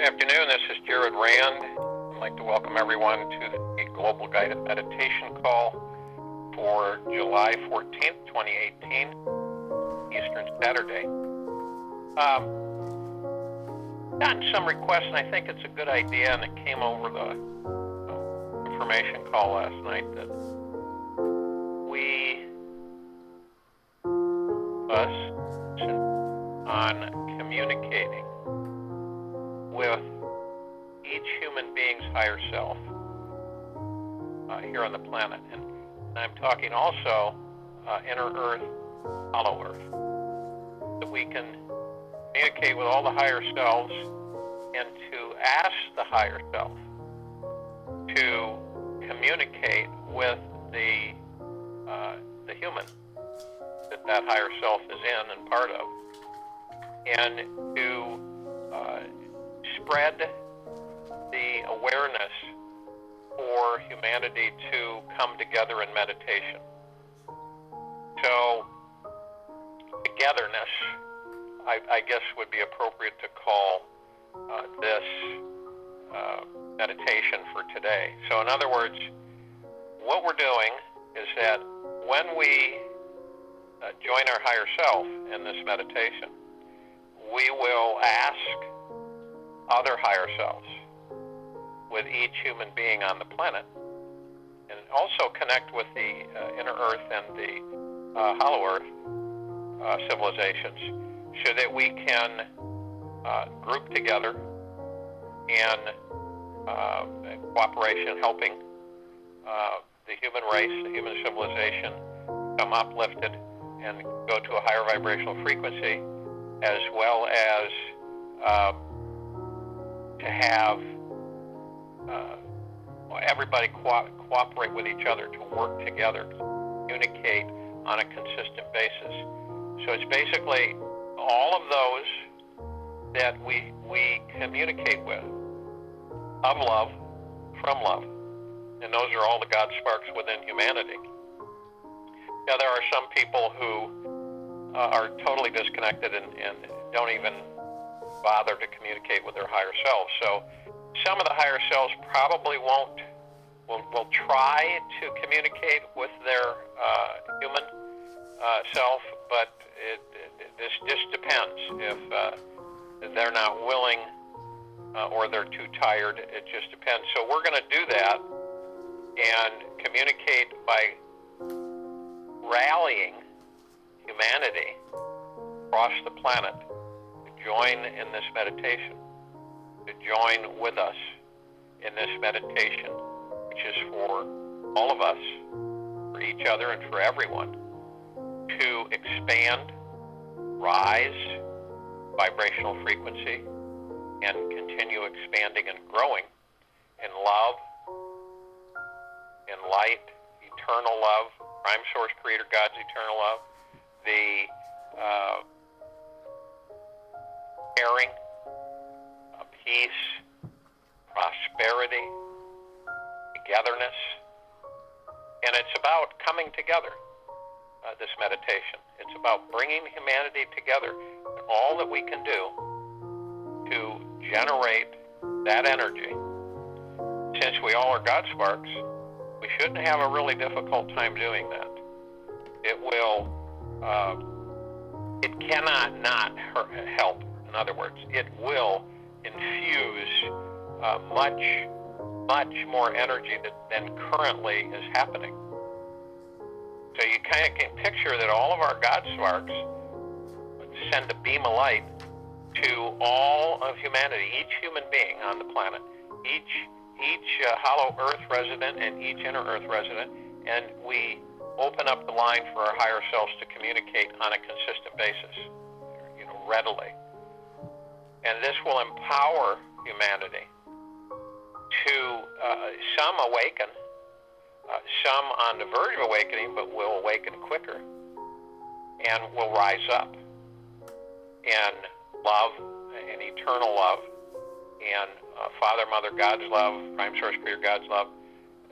afternoon. This is Jared Rand. I'd like to welcome everyone to the Global Guided Meditation Call for July 14th, 2018, Eastern Saturday. Gotten some requests, and I think it's a good idea, and it came over the information call last night, that we on communicating with each human being's higher self here on the planet. And I'm talking also inner earth, hollow earth. That we can communicate with all the higher selves and to ask the higher self to communicate with the human that higher self is in and part of, and to spread the awareness for humanity to come together in meditation. So, togetherness, I guess, would be appropriate to call this meditation for today. So, in other words, what we're doing is that when we join our higher self in this meditation, we will ask other higher selves with each human being on the planet, and also connect with the inner earth and the hollow earth civilizations, so that we can group together in cooperation, helping the human race, the human civilization, come uplifted and go to a higher vibrational frequency, as well as to have everybody cooperate with each other, to work together, to communicate on a consistent basis. So it's basically all of those that we communicate with, of love, from love. And those are all the God sparks within humanity. Now, there are some people who are totally disconnected and don't even bother to communicate with their higher selves. So some of the higher selves probably will try to communicate with their human self, but this just depends. If they're not willing or they're too tired, it just depends. So we're going to do that and communicate by rallying humanity across the planet to join in this meditation, to join with us in this meditation, which is for all of us, for each other and for everyone, to expand, rise vibrational frequency, and continue expanding and growing in love, in light, eternal love, Prime Source Creator God's eternal love, the caring, peace, prosperity, togetherness. And it's about coming together, this meditation. It's about bringing humanity together, all that we can do to generate that energy. Since we all are God sparks, we shouldn't have a really difficult time doing that. It will, it cannot not help. In other words, it will infuse much more energy than currently is happening. So you kind of can picture that all of our God sparks send a beam of light to all of humanity, each human being on the planet, each hollow earth resident and each inner earth resident, and we open up the line for our higher selves to communicate on a consistent basis, readily. And this will empower humanity to, some awaken, some on the verge of awakening, but will awaken quicker and will rise up in love and eternal love and Father, Mother, God's love, Prime Source Creator God's love,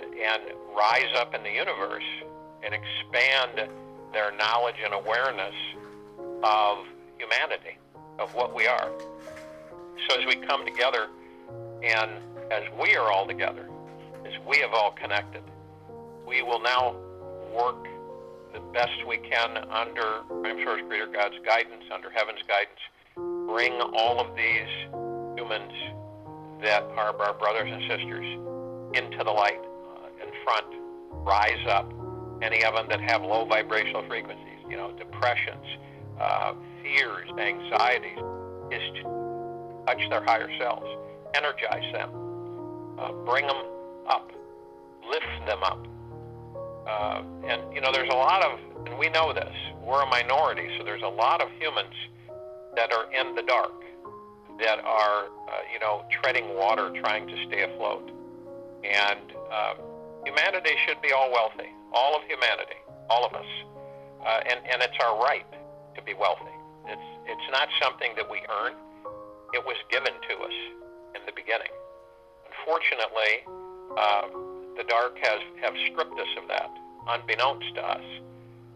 and rise up in the universe and expand their knowledge and awareness of humanity, of what we are. So as we come together, and as we are all together, as we have all connected, we will now work the best we can under Prime Source Creator God's guidance, under Heaven's guidance, bring all of these humans that are our brothers and sisters into the light in front, rise up. Any of them that have low vibrational frequencies, depressions, fears, anxieties, is to touch their higher selves, energize them, bring them up, lift them up. And there's a lot of, and we know this, we're a minority, so there's a lot of humans that are in the dark, that are, treading water, trying to stay afloat. And humanity should be all wealthy, all of humanity, all of us. And it's our right to be wealthy. It's not something that we earn. It was given to us in the beginning. Unfortunately, the dark have stripped us of that, unbeknownst to us,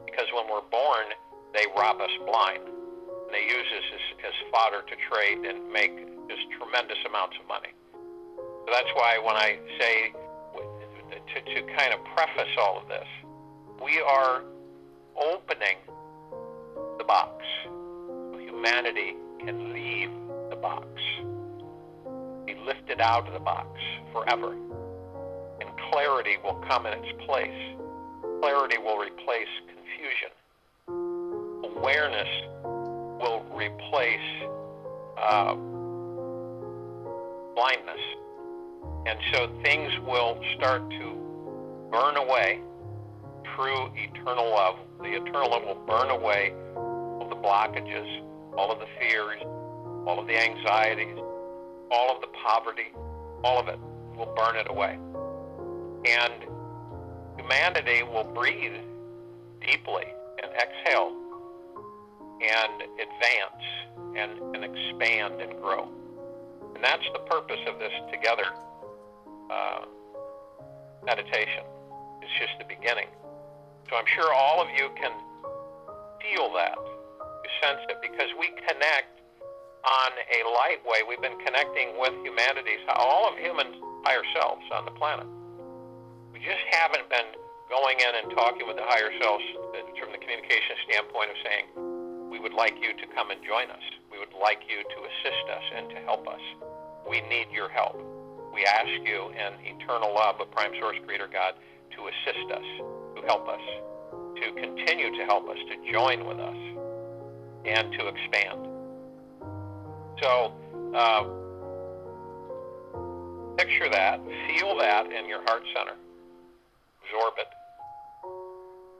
because when we're born, they rob us blind. And they use us as fodder to trade and make just tremendous amounts of money. So that's why when I say, to kind of preface all of this, we are opening the box so humanity can leave the box, be lifted out of the box forever, and clarity will come in its place. Clarity will replace confusion. Awareness will replace blindness. And so things will start to burn away through eternal love. The eternal love will burn away all the blockages, all of the fears, all of the anxieties, all of the poverty, all of it will burn it away. And humanity will breathe deeply and exhale and advance and expand and grow. And that's the purpose of this together meditation. It's just the beginning. So I'm sure all of you can feel that. You sense it because we connect on a light way. We've been connecting with humanity's, all of humans' higher selves on the planet. We just haven't been going in and talking with the higher selves from the communication standpoint of saying, we would like you to come and join us. We would like you to assist us and to help us. We need your help. We ask you in eternal love of Prime Source Creator God to assist us, to help us, to continue to help us, to join with us, and to expand. So, picture that, feel that in your heart center, absorb it.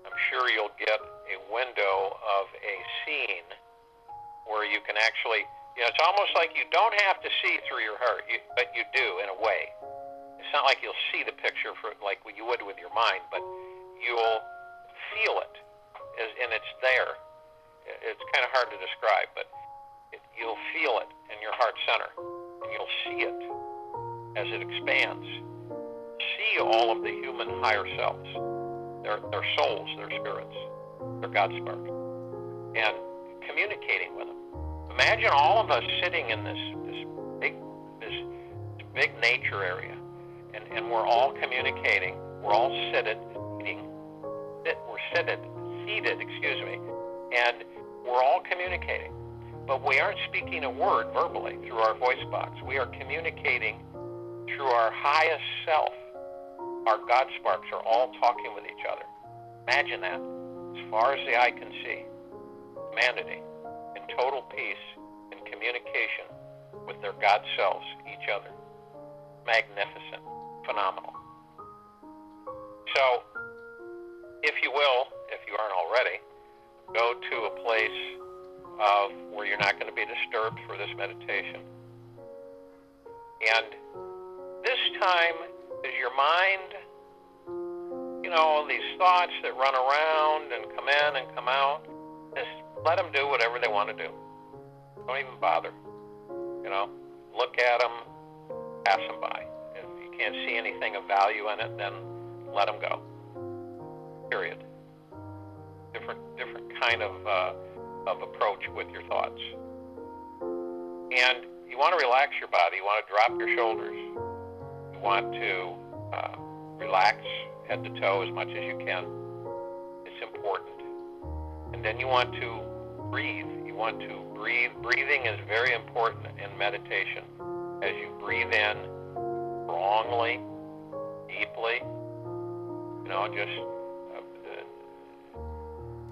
I'm sure you'll get a window of a scene where you can actually, it's almost like you don't have to see through your heart, but you do in a way. It's not like you'll see the picture like you would with your mind, but you'll feel it, and it's there. It's kind of hard to describe, but you'll feel it in your heart center, and you'll see it as it expands. See all of the human higher selves, their souls, their spirits, their God spark, and communicating with them. Imagine all of us sitting in this big nature area, and we're all communicating. We're all seated, and we're all communicating. But we aren't speaking a word verbally through our voice box. We are communicating through our highest self. Our God sparks are all talking with each other. Imagine that. As far as the eye can see, humanity in total peace and communication with their God selves, each other. Magnificent. Phenomenal. So, if you will, if you aren't already, go to a place of where you're not going to be disturbed for this meditation. And this time, is your mind, these thoughts that run around and come in and come out, just let them do whatever they want to do. Don't even bother. Look at them, pass them by. If you can't see anything of value in it, then let them go. Period. Different kind of approach with your thoughts. And you want to relax your body. You want to drop your shoulders. You want to relax head to toe as much as you can. It's important. And then you want to breathe. You want to breathe. Breathing is very important in meditation. As you breathe in strongly, deeply, just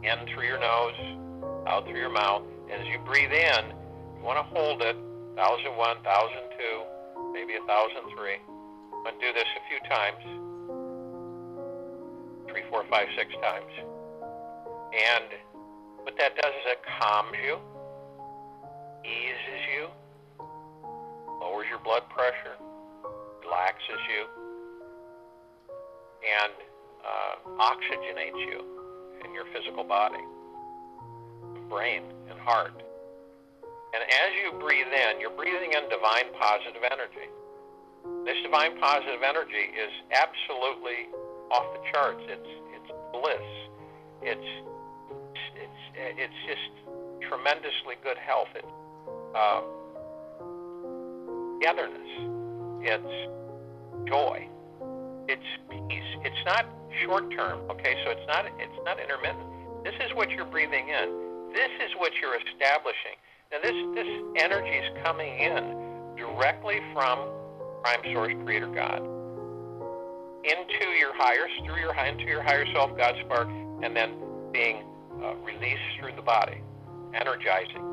in through your nose, out through your mouth. And as you breathe in, you want to hold it, 1,001, 1,002, maybe 1,003. I'm going to do this a few times, 3, 4, 5, 6 times. And what that does is it calms you, eases you, lowers your blood pressure, relaxes you, and oxygenates you in your physical body, brain, and heart. And as you breathe in, you're breathing in divine positive energy. This divine positive energy is absolutely off the charts. It's bliss. It's just tremendously good health. It's togetherness. It's joy. It's peace. It's not short term. Okay, so it's not intermittent. This is what you're breathing in. This is what you're establishing. Now this energy is coming in directly from Prime Source Creator God into your higher self, God Spark, and then being released through the body, energizing,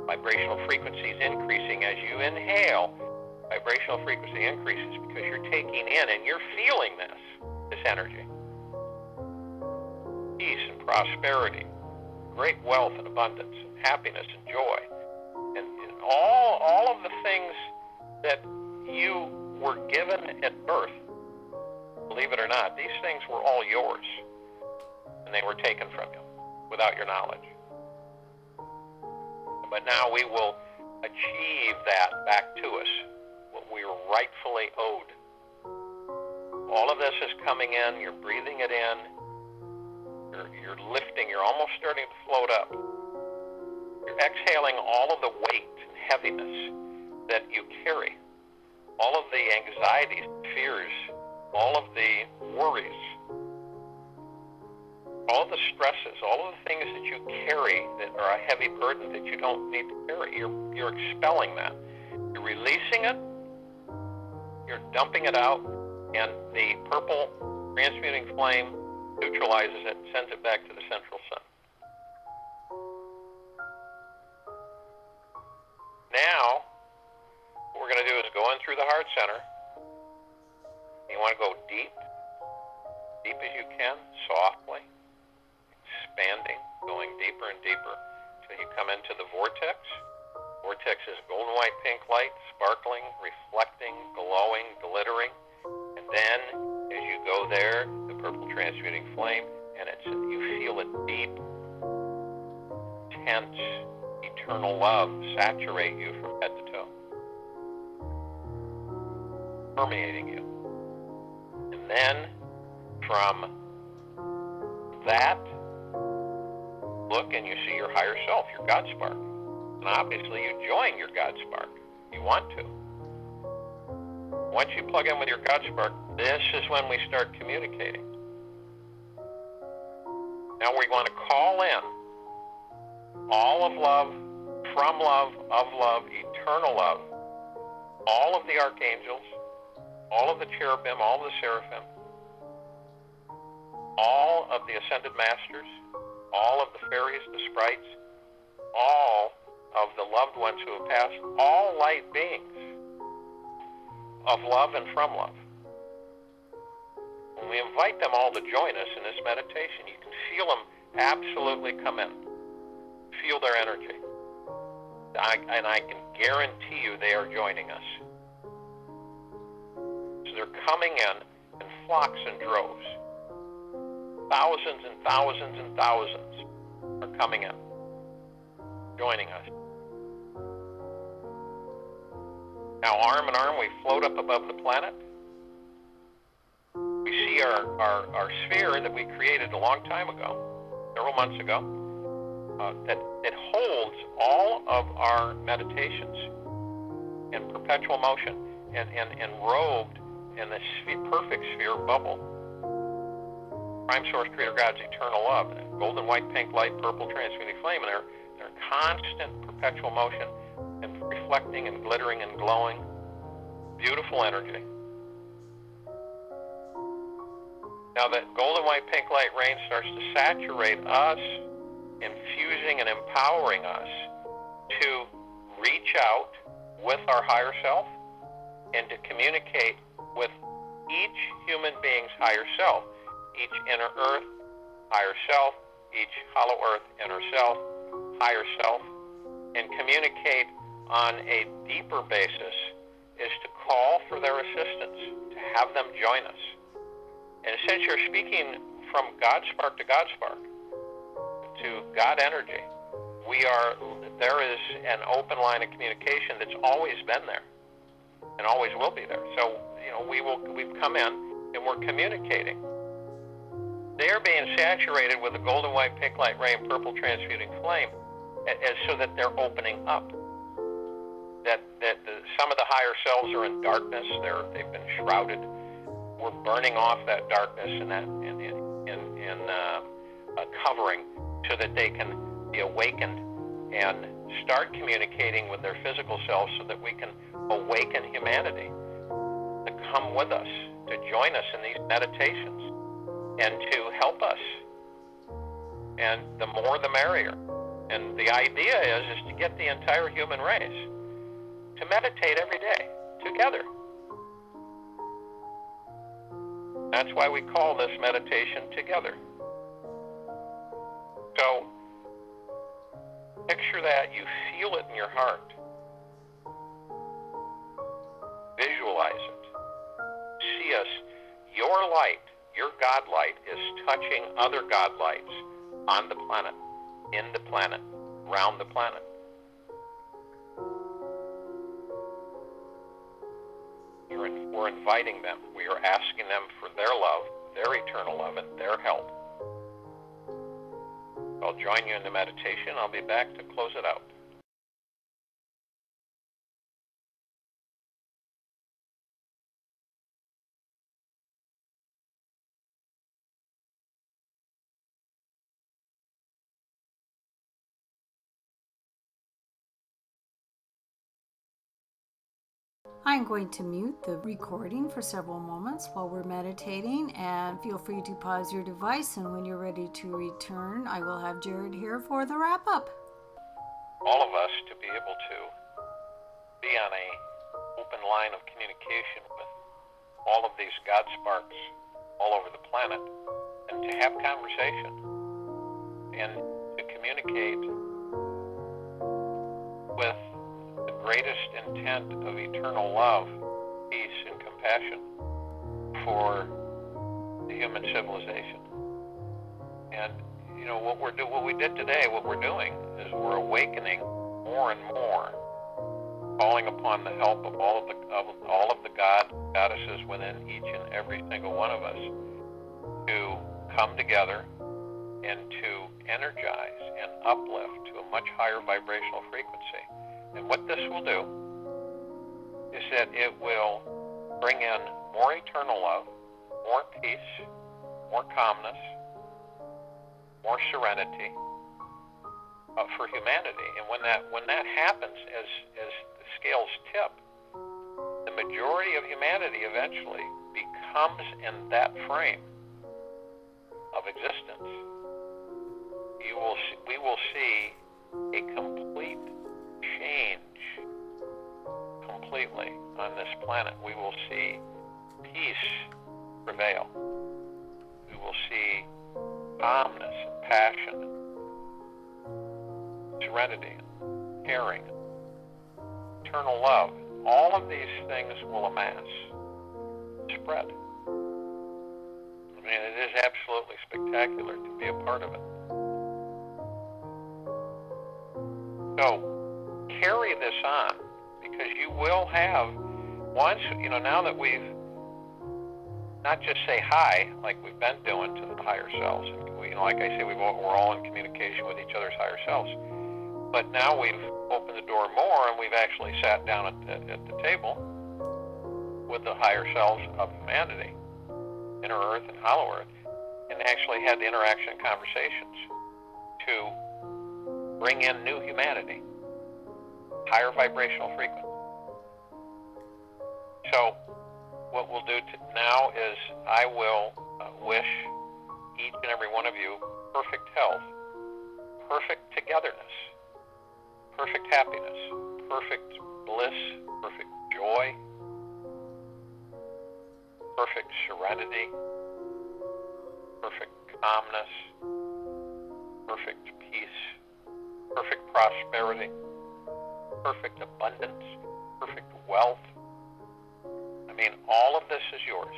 vibrational frequencies increasing as you inhale. Vibrational frequency increases because you're taking in and you're feeling this energy. Peace and prosperity, great wealth and abundance, and happiness and joy, and all of the things that you were given at birth. Believe it or not, these things were all yours, and they were taken from you without your knowledge. But now we will achieve that back to us, what we are rightfully owed. All of this is coming in, you're breathing it in, you're lifting, you're almost starting to float up. You're exhaling all of the weight and heaviness that you carry, all of the anxieties, fears, all of the worries, all of the stresses, all of the things that you carry that are a heavy burden that you don't need to carry. You're expelling that. You're releasing it, you're dumping it out, and the purple transmuting flame neutralizes it and sends it back to the central sun. Now, what we're going to do is go in through the heart center. You want to go deep as you can, softly, expanding, going deeper and deeper until you come into the vortex. Vortex is golden white pink light, sparkling, reflecting, glowing, glittering. And then, as you go there, the purple transmuting flame, and you feel a deep, intense, eternal love saturate you from head to toe, permeating you. And then, from that, look and you see your higher self, your God Spark. And obviously you join your God Spark. You want to. Once you plug in with your God Spark, this is when we start communicating. Now we want to call in all of love, from love, of love, eternal love, all of the archangels, all of the cherubim, all of the seraphim, all of the ascended masters, all of the fairies, the sprites, all of the loved ones who have passed, all light beings of love and from love. When we invite them all to join us in this meditation, you can feel them absolutely come in. Feel their energy. And I can guarantee you they are joining us. So they're coming in flocks and droves. Thousands and thousands and thousands are coming in, joining us. Now, arm in arm, we float up above the planet. We see our sphere that we created a long time ago, several months ago, that holds all of our meditations. in perpetual motion and robed in this perfect sphere bubble. Prime source, creator God's eternal love, golden, white, pink light, purple, transmuting flame, and they're in constant perpetual motion and reflecting and glittering and glowing. Beautiful energy. Now that golden, white, pink light rain starts to saturate us, infusing and empowering us to reach out with our higher self and to communicate with each human being's higher self, each inner earth, higher self, each hollow earth, inner self, higher self, and communicate on a deeper basis is to call for their assistance, to have them join us. And since you're speaking from God spark to God spark, to God energy, there is an open line of communication that's always been there and always will be there. So, we've come in and we're communicating. They are being saturated with the golden, white, pink light, rain, purple, transmuting flame, so that they're opening up. That some of the higher selves are in darkness. They've been shrouded. We're burning off that darkness and that in covering, so that they can be awakened and start communicating with their physical selves, so that we can awaken humanity to come with us, to join us in these meditations, and to help us. And the more the merrier. And the idea is to get the entire human race to meditate every day together. That's why we call this meditation together. So picture that, you feel it in your heart. Visualize it. See us. Your light, your God light, is touching other God lights on the planet, in the planet, around the planet. We're inviting them. We are asking them for their love, their eternal love, and their help. I'll join you in the meditation. I'll be back to close it out. I'm going to mute the recording for several moments while we're meditating, and feel free to pause your device, and when you're ready to return, I will have Jared here for the wrap-up. All of us to be able to be on a open line of communication with all of these God sparks all over the planet, and to have conversation and to communicate with the greatest intent of eternal love, peace, and compassion for the human civilization. And what we did today, what we're doing is we're awakening more and more, calling upon the help of all of the goddesses within each and every single one of us to come together and to energize and uplift to a much higher vibrational frequency. And what this will do is that it will bring in more eternal love, more peace, more calmness, more serenity for humanity. And when that happens, as the scales tip, the majority of humanity eventually becomes in that frame of existence. We will see a complete change completely on this planet. We will see peace prevail. We will see calmness and passion, serenity, and caring, eternal love. All of these things will amass, spread. I mean, it is absolutely spectacular to be a part of it. So carry this on, because you will have, once, now that we've not just say hi like we've been doing to the higher selves, and like I say, we're all in communication with each other's higher selves. But now we've opened the door more, and we've actually sat down at the table with the higher selves of humanity, inner earth and hollow earth, and actually had the interaction conversations to bring in new humanity, higher vibrational frequency. So what we'll do now is I will wish each and every one of you perfect health, perfect togetherness, perfect happiness, perfect bliss, perfect joy, perfect serenity, perfect calmness, perfect peace, perfect prosperity, perfect abundance, perfect wealth. I mean, all of this is yours,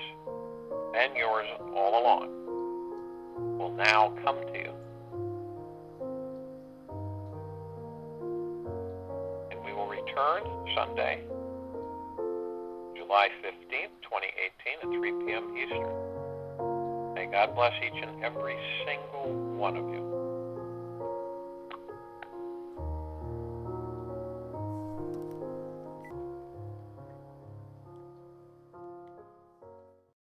and yours all along will now come to you. And we will return Sunday, July 15th, 2018 at 3 p.m. Eastern. May God bless each and every single one of you.